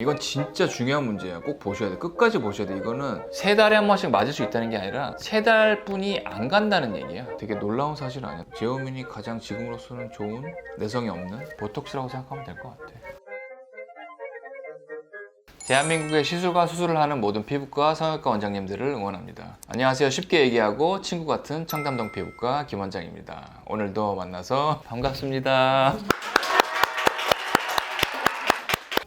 이건 진짜 중요한 문제예요. 꼭 보셔야 돼. 끝까지 보셔야 돼. 이거는 3달에 한 번씩 맞을 수 있다는 게 아니라 3달뿐이 안 간다는 얘기야. 되게 놀라운 사실 아니야. 제오민이 가장 지금으로서는 좋은 내성이 없는 보톡스라고 생각하면 될 것 같아. 대한민국의 시술과 수술을 하는 모든 피부과 성형외과 원장님들을 응원합니다. 안녕하세요. 쉽게 얘기하고 친구 같은 청담동 피부과 김 원장입니다. 오늘도 만나서 반갑습니다.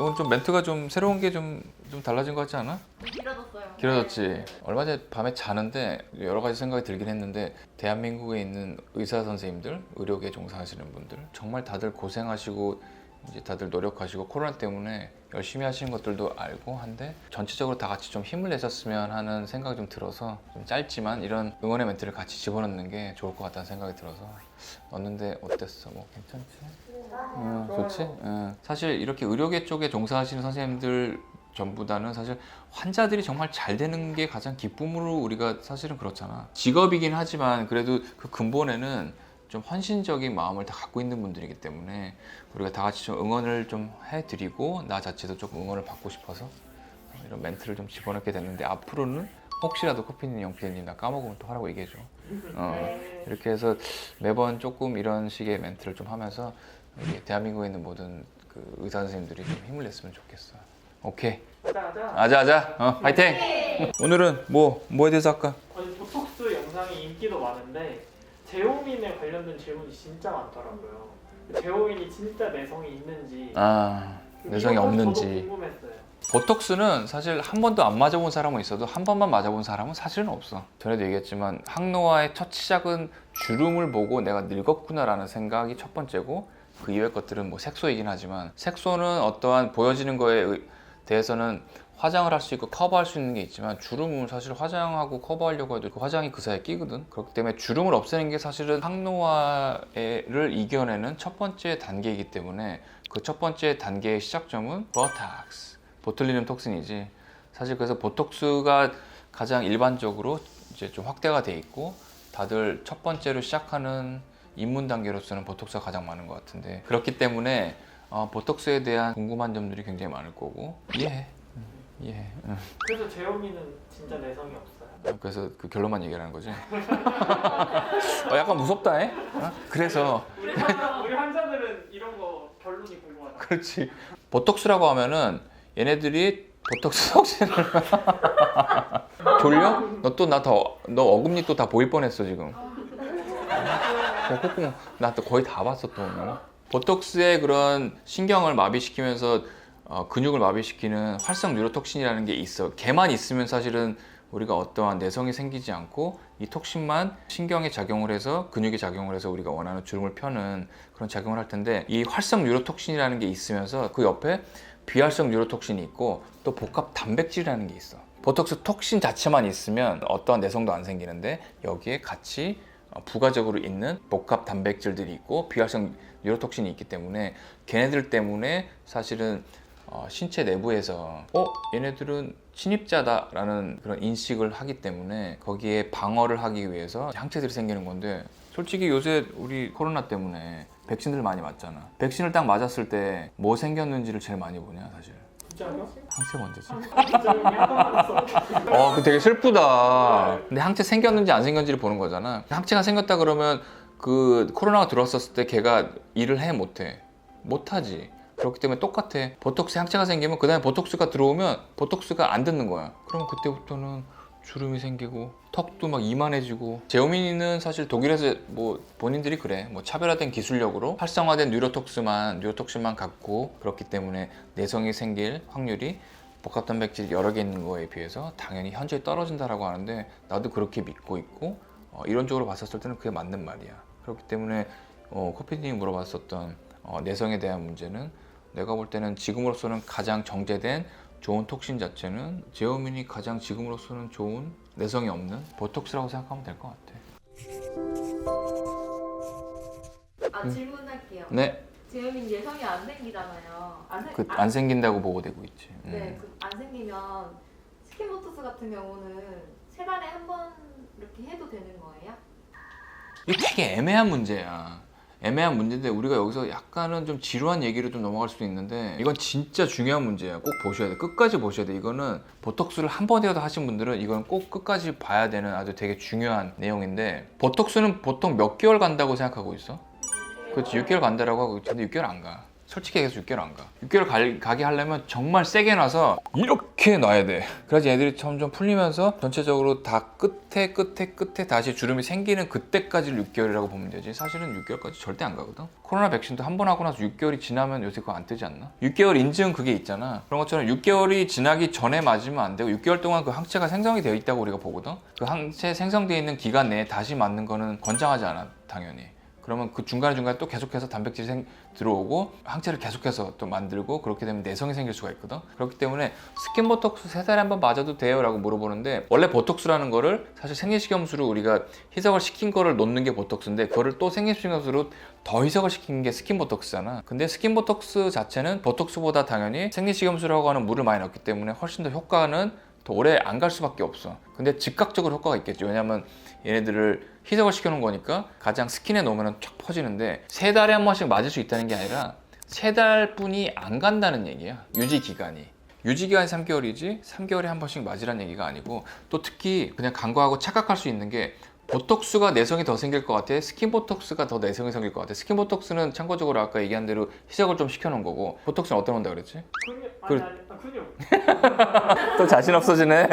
오늘 좀 멘트가 좀 새로운 게 좀 달라진 것 같지 않아? 길어졌어요. 길어졌지. 얼마 전에 밤에 자는데 여러 가지 생각이 들긴 했는데 대한민국에 있는 의사 선생님들, 의료계 종사하시는 분들 정말 다들 고생하시고 이제 다들 노력하시고 코로나 때문에 열심히 하시는 것들도 알고 한데 전체적으로 다 같이 좀 힘을 내셨으면 하는 생각이 좀 들어서 좀 짧지만 이런 응원의 멘트를 같이 집어넣는 게 좋을 것 같다는 생각이 들어서 넣었는데 어땠어? 뭐 괜찮지? 좋지? 사실 이렇게 의료계 쪽에 종사하시는 선생님들 전보다는 사실 환자들이 정말 잘 되는 게 가장 기쁨으로 우리가 사실은 그렇잖아. 직업이긴 하지만 그래도 그 근본에는 좀 헌신적인 마음을 다 갖고 있는 분들이기 때문에 우리가 다 같이 좀 응원을 좀 해드리고 나 자체도 조금 응원을 받고 싶어서 이런 멘트를 좀 집어넣게 됐는데 앞으로는 혹시라도 코피님, 영피디님 나 까먹으면 또 하라고 얘기해줘. 이렇게 해서 매번 조금 이런 식의 멘트를 좀 하면서 대한민국에 있는 모든 그 의사 선생님들이 좀 힘을 냈으면 좋겠어. 오케이. 아자. 파이팅! 오늘은 뭐에 대해서 할까? 아니, 보톡스 영상이 인기도 많은데 제오민에 관련된 질문이 진짜 많더라고요. 제오민이 진짜 내성이 있는지 내성이 이거 없는지. 저도 궁금했어요. 보톡스는 사실 한 번도 안 맞아본 사람은 있어도 한 번만 맞아본 사람은 사실은 없어. 전에도 얘기했지만 항노화의 첫 시작은 주름을 보고 내가 늙었구나라는 생각이 첫 번째고 그 이외의 것들은 뭐 색소이긴 하지만 색소는 어떠한 보여지는 거에 대해서는 화장을 할 수 있고 커버할 수 있는 게 있지만 주름은 사실 화장하고 커버하려고 해도 그 화장이 그 사이에 끼거든. 그렇기 때문에 주름을 없애는 게 사실은 항노화를 이겨내는 첫 번째 단계이기 때문에 그 첫 번째 단계의 시작점은 보톡스, 보툴리눔 톡신이지. 사실 그래서 보톡스가 가장 일반적으로 이제 좀 확대가 돼 있고 다들 첫 번째로 시작하는 입문 단계로서는 보톡스가 가장 많은 것 같은데 그렇기 때문에 보톡스에 대한 궁금한 점들이 굉장히 많을 거고 이해해. 그래서 제오민은 진짜 내성이 없어요. 그래서 그 결론만 얘기하는 거지. 약간 무섭다, 해? 그래서 우리 환자들은 이런 거 결론이 궁금하다. 그렇지. 보톡스라고 하면은 얘네들이 보톡스 톡신을 졸려? 너 어금니 또 다 보일 뻔했어 지금. 콧구멍 나 또 거의 다 봤어 또. 보톡스의 그런 신경을 마비시키면서 근육을 마비시키는 활성 뉴로톡신이라는 게 있어. 걔만 있으면 사실은 우리가 어떠한 내성이 생기지 않고 이 톡신만 신경에 작용을 해서 근육에 작용을 해서 우리가 원하는 주름을 펴는 그런 작용을 할 텐데 이 활성 뉴로톡신이라는 게 있으면서 그 옆에 비활성 뉴로톡신이 있고 또 복합 단백질이라는 게 있어. 보톡스 톡신 자체만 있으면 어떠한 내성도 안 생기는데 여기에 같이 부가적으로 있는 복합 단백질들이 있고 비활성 뉴로톡신이 있기 때문에 걔네들 때문에 사실은 신체 내부에서 얘네들은 침입자다라는 그런 인식을 하기 때문에 거기에 방어를 하기 위해서 항체들이 생기는 건데 솔직히 요새 우리 코로나 때문에 백신들 많이 맞잖아. 백신을 딱 맞았을 때 뭐 생겼는지를 제일 많이 보냐 사실. 진짜요? 항체 먼저지. 제오민이 한 번만 했어. 그거 되게 슬프다. 근데 항체 생겼는지 안 생겼는지를 보는 거잖아. 항체가 생겼다 그러면 그 코로나가 들어왔었을 때 걔가 일을 해 못해? 못하지. 그렇기 때문에 똑같아. 보톡스 항체가 생기면 그 다음에 보톡스가 들어오면 보톡스가 안 듣는 거야. 그럼 그때부터는 주름이 생기고 턱도 막 이만해지고. 제오민은 사실 독일에서 뭐 본인들이 그래. 뭐 차별화된 기술력으로 활성화된 뉴로톡신만 갖고 그렇기 때문에 내성이 생길 확률이 복합 단백질이 여러 개 있는 거에 비해서 당연히 현저히 떨어진다라고 하는데 나도 그렇게 믿고 있고 이론적으로 봤었을 때는 그게 맞는 말이야. 그렇기 때문에 코피님이 물어봤었던 내성에 대한 문제는 내가 볼 때는 지금으로서는 가장 정제된 좋은 톡신 자체는 제오민이 가장 지금으로서는 좋은 내성이 없는 보톡스라고 생각하면 될 것 같아. 질문할게요. 네, 제오민 내성이 안 생기잖아요. 안 생긴다고 보고되고 있지. 네, 안 생기면 스킨보토스 같은 경우는 3달에 한 번 이렇게 해도 되는 거예요? 이게 되게 애매한 문제야. 애매한 문제인데 우리가 여기서 약간은 좀 지루한 얘기로 좀 넘어갈 수도 있는데 이건 진짜 중요한 문제야. 꼭 보셔야 돼. 끝까지 보셔야 돼. 이거는 보톡스를 한 번이라도 하신 분들은 이건 꼭 끝까지 봐야 되는 아주 되게 중요한 내용인데 보톡스는 보통 몇 개월 간다고 생각하고 있어? 그렇지, 6개월 간다라고 하고 근데 6개월 안 가. 솔직히 얘기해서 6개월 안 가. 6개월 가게 하려면 정말 세게 놔서 이렇게 놔야 돼. 그래야지 애들이 점점 풀리면서 전체적으로 다 끝에 다시 주름이 생기는 그때까지를 6개월이라고 보면 되지. 사실은 6개월까지 절대 안 가거든. 코로나 백신도 한 번 하고 나서 6개월이 지나면 요새 그거 안 뜨지 않나? 6개월 인증 그게 있잖아. 그런 것처럼 6개월이 지나기 전에 맞으면 안 되고 6개월 동안 그 항체가 생성이 되어 있다고 우리가 보거든. 그 항체 생성되어 있는 기간 내에 다시 맞는 거는 권장하지 않아, 당연히. 그러면 그 중간에 또 계속해서 단백질이 들어오고 항체를 계속해서 또 만들고 그렇게 되면 내성이 생길 수가 있거든. 그렇기 때문에 스킨 보톡스 3달에 한 번 맞아도 돼요? 라고 물어보는데 원래 보톡스라는 거를 사실 생리식염수로 우리가 희석을 시킨 거를 놓는 게 보톡스인데 그거를 또 생리식염수로 더 희석을 시킨 게 스킨 보톡스잖아. 근데 스킨 보톡스 자체는 보톡스보다 당연히 생리식염수라고 하는 물을 많이 넣기 때문에 훨씬 더 효과는 더 오래 안 갈 수밖에 없어. 근데 즉각적으로 효과가 있겠죠. 왜냐면 얘네들을 희석을 시켜놓은 거니까 가장 스킨에 놓으면 쫙 퍼지는데 3달에 한 번씩 맞을 수 있다는 게 아니라 3달뿐이 안 간다는 얘기야. 유지기간이 3개월이지 3개월에 한 번씩 맞으라는 얘기가 아니고 또 특히 그냥 간과하고 착각할 수 있는 게 보톡스가 내성이 더 생길 것 같아? 스킨 보톡스가 더 내성이 생길 것 같아? 스킨 보톡스는 참고적으로 아까 얘기한 대로 희석을 좀 시켜놓은 거고 보톡스는 어떤 건다 그랬지? 근육. 또 자신 없어지네.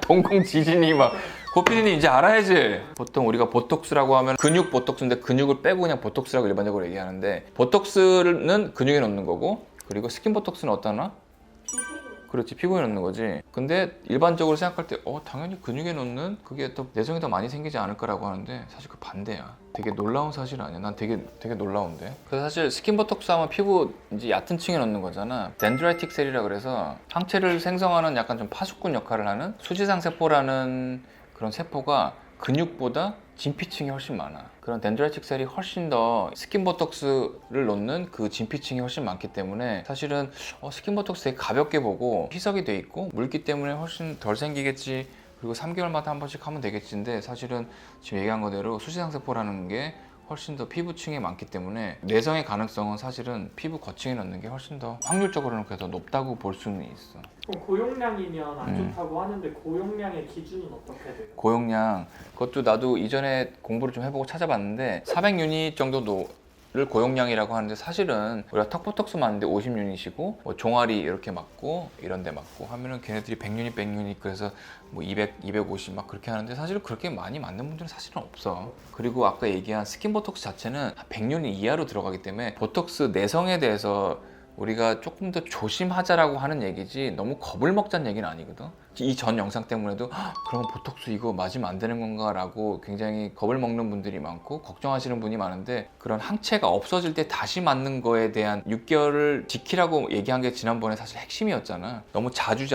동공지진이 막. 고피디님 이제 알아야지. 보통 우리가 보톡스라고 하면 근육 보톡스인데 근육을 빼고 그냥 보톡스라고 일반적으로 얘기하는데 보톡스는 근육에 넣는 거고 그리고 스킨 보톡스는 어떠나? 그렇지, 피부에 넣는 거지. 근데 일반적으로 생각할 때 당연히 근육에 넣는 그게 또 내성이 더 많이 생기지 않을까라고 하는데 사실 그 반대야. 되게 놀라운 사실 아니야? 난 되게 놀라운데. 그래서 사실 스킨 보톡스 하면 피부 이제 얕은 층에 넣는 거잖아. 덴드라이틱 셀이라 그래서 항체를 생성하는 약간 좀 파수꾼 역할을 하는 수지상 세포라는 그런 세포가 근육보다 진피층이 훨씬 많아. 그런 덴드라이틱 셀이 훨씬 더 스킨 보톡스를 놓는 그 진피층이 훨씬 많기 때문에 사실은 스킨 보톡스 되게 가볍게 보고 희석이 돼 있고 물기 때문에 훨씬 덜 생기겠지. 그리고 3개월마다 한 번씩 하면 되겠지인데 사실은 지금 얘기한 거대로 수지상 세포라는 게 훨씬 더 피부층에 많기 때문에 내성의 가능성은 사실은 피부 거층에 넣는 게 훨씬 더 확률적으로는 그래서 높다고 볼 수는 있어. 그럼 고용량이면 안 좋다고 하는데 고용량의 기준은 어떻게 돼요? 고용량 그것도 나도 이전에 공부를 좀 해보고 찾아봤는데 400유닛 정도를 고용량이라고 하는데 사실은 우리가 턱보톡스 맞는데 50유닛이고 뭐 종아리 이렇게 맞고 이런 데 맞고 하면은 걔네들이 100유닛 그래서 뭐 200, 250 막 그렇게 하는데 사실은 그렇게 많이 맞는 분들은 사실은 없어. 그리고 아까 얘기한 스킨 보톡스 자체는 100유닛 이하로 들어가기 때문에 보톡스 내성에 대해서 우리가 조금 더 조심하자라고 하는 얘기지 너무 겁을 먹자는 얘기는 아니거든. 이 전 영상 때문에도 그러면 보톡스 이거 맞으면 안 되는 건가 라고 굉장히 겁을 먹는 분들이 많고 걱정하시는 분이 많은데 그런 항체가 없어질 때 다시 맞는 거에 대한 6개월을 지키라고 얘기한 게 지난번에 사실 핵심이었잖아. 너무 자주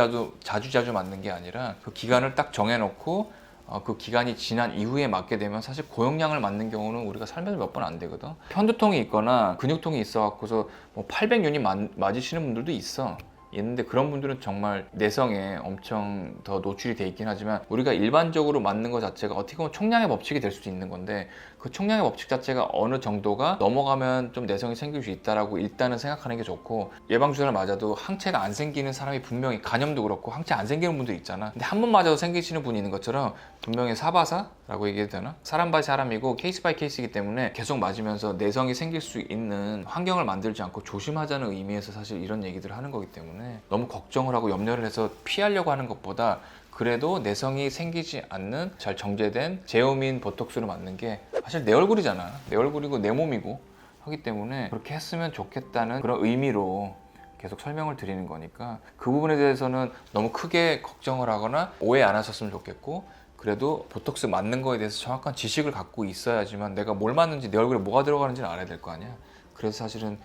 맞는 게 아니라 그 기간을 딱 정해놓고 그 기간이 지난 이후에 맞게 되면 사실 고용량을 맞는 경우는 우리가 살면서 몇 번 안 되거든. 편두통이 있거나 근육통이 있어갖고서 뭐 800유닛 맞으시는 분들도 있어. 있는데 그런 분들은 정말 내성에 엄청 더 노출이 돼 있긴 하지만 우리가 일반적으로 맞는 것 자체가 어떻게 보면 총량의 법칙이 될 수도 있는 건데 그 총량의 법칙 자체가 어느 정도가 넘어가면 좀 내성이 생길 수 있다라고 일단은 생각하는 게 좋고 예방주사를 맞아도 항체가 안 생기는 사람이 분명히 간염도 그렇고 항체 안 생기는 분들 있잖아. 근데 한 번 맞아도 생기시는 분이 있는 것처럼 분명히 사바사라고 얘기해도 되나? 사람 바이 사람이고 케이스 바이 케이스이기 때문에 계속 맞으면서 내성이 생길 수 있는 환경을 만들지 않고 조심하자는 의미에서 사실 이런 얘기들을 하는 거기 때문에 너무 걱정을 하고 염려를 해서 피하려고 하는 것보다 그래도 내성이 생기지 않는 잘 정제된 제오민 보톡스를 맞는 게 사실 내 얼굴이잖아. 내 얼굴이고 내 몸이고 하기 때문에 그렇게 했으면 좋겠다는 그런 의미로 계속 설명을 드리는 거니까 그 부분에 대해서는 너무 크게 걱정을 하거나 오해 안 하셨으면 좋겠고 그래도 보톡스 맞는 거에 대해서 정확한 지식을 갖고 있어야지만 내가 뭘 맞는지 내 얼굴에 뭐가 들어가는지는 알아야 될 거 아니야. 그래서 사실은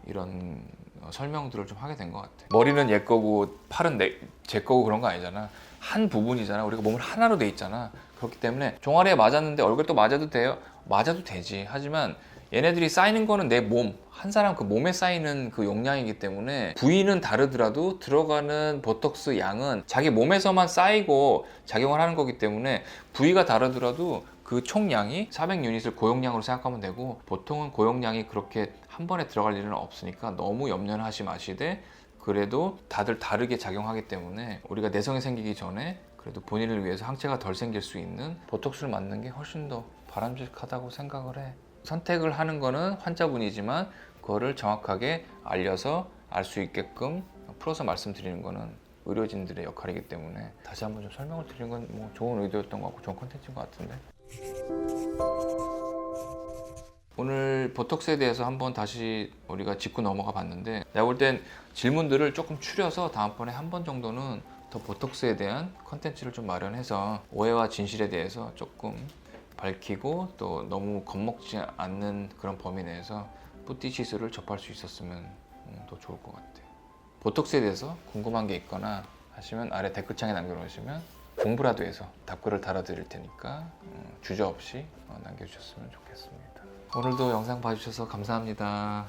이런 설명들을 좀 하게 된 것 같아. 머리는 얘 거고 팔은 제 거고 그런 거 아니잖아. 한 부분이잖아. 우리가 몸을 하나로 돼 있잖아. 그렇기 때문에 종아리에 맞았는데 얼굴에 또 맞아도 돼요? 맞아도 되지. 하지만 얘네들이 쌓이는 거는 내 몸, 한 사람 그 몸에 쌓이는 그 용량이기 때문에 부위는 다르더라도 들어가는 보톡스 양은 자기 몸에서만 쌓이고 작용을 하는 거기 때문에 부위가 다르더라도 그 총량이 400유닛을 고용량으로 생각하면 되고, 보통은 고용량이 그렇게 한 번에 들어갈 일은 없으니까 너무 염려는 하지 마시되, 그래도 다들 다르게 작용하기 때문에 우리가 내성이 생기기 전에 그래도 본인을 위해서 항체가 덜 생길 수 있는 보톡스를 맞는 게 훨씬 더 바람직하다고 생각을 해. 선택을 하는 거는 환자분이지만 그거를 정확하게 알려서 알 수 있게끔 풀어서 말씀드리는 거는 의료진들의 역할이기 때문에, 다시 한번 좀 설명을 드리는 건 뭐 좋은 의도였던 것 같고 좋은 콘텐츠인 것 같은데. 오늘 보톡스에 대해서 한번 다시 우리가 짚고 넘어가 봤는데, 내가 볼 땐 질문들을 조금 추려서 다음번에 한 번 정도는 더 보톡스에 대한 컨텐츠를 좀 마련해서 오해와 진실에 대해서 조금 밝히고, 또 너무 겁먹지 않는 그런 범위 내에서 뿌띠 시술을 접할 수 있었으면 더 좋을 것 같아요. 보톡스에 대해서 궁금한 게 있거나 하시면 아래 댓글창에 남겨놓으시면 공부라도 해서 답글을 달아드릴 테니까 주저없이 남겨주셨으면 좋겠습니다. 오늘도 영상 봐주셔서 감사합니다.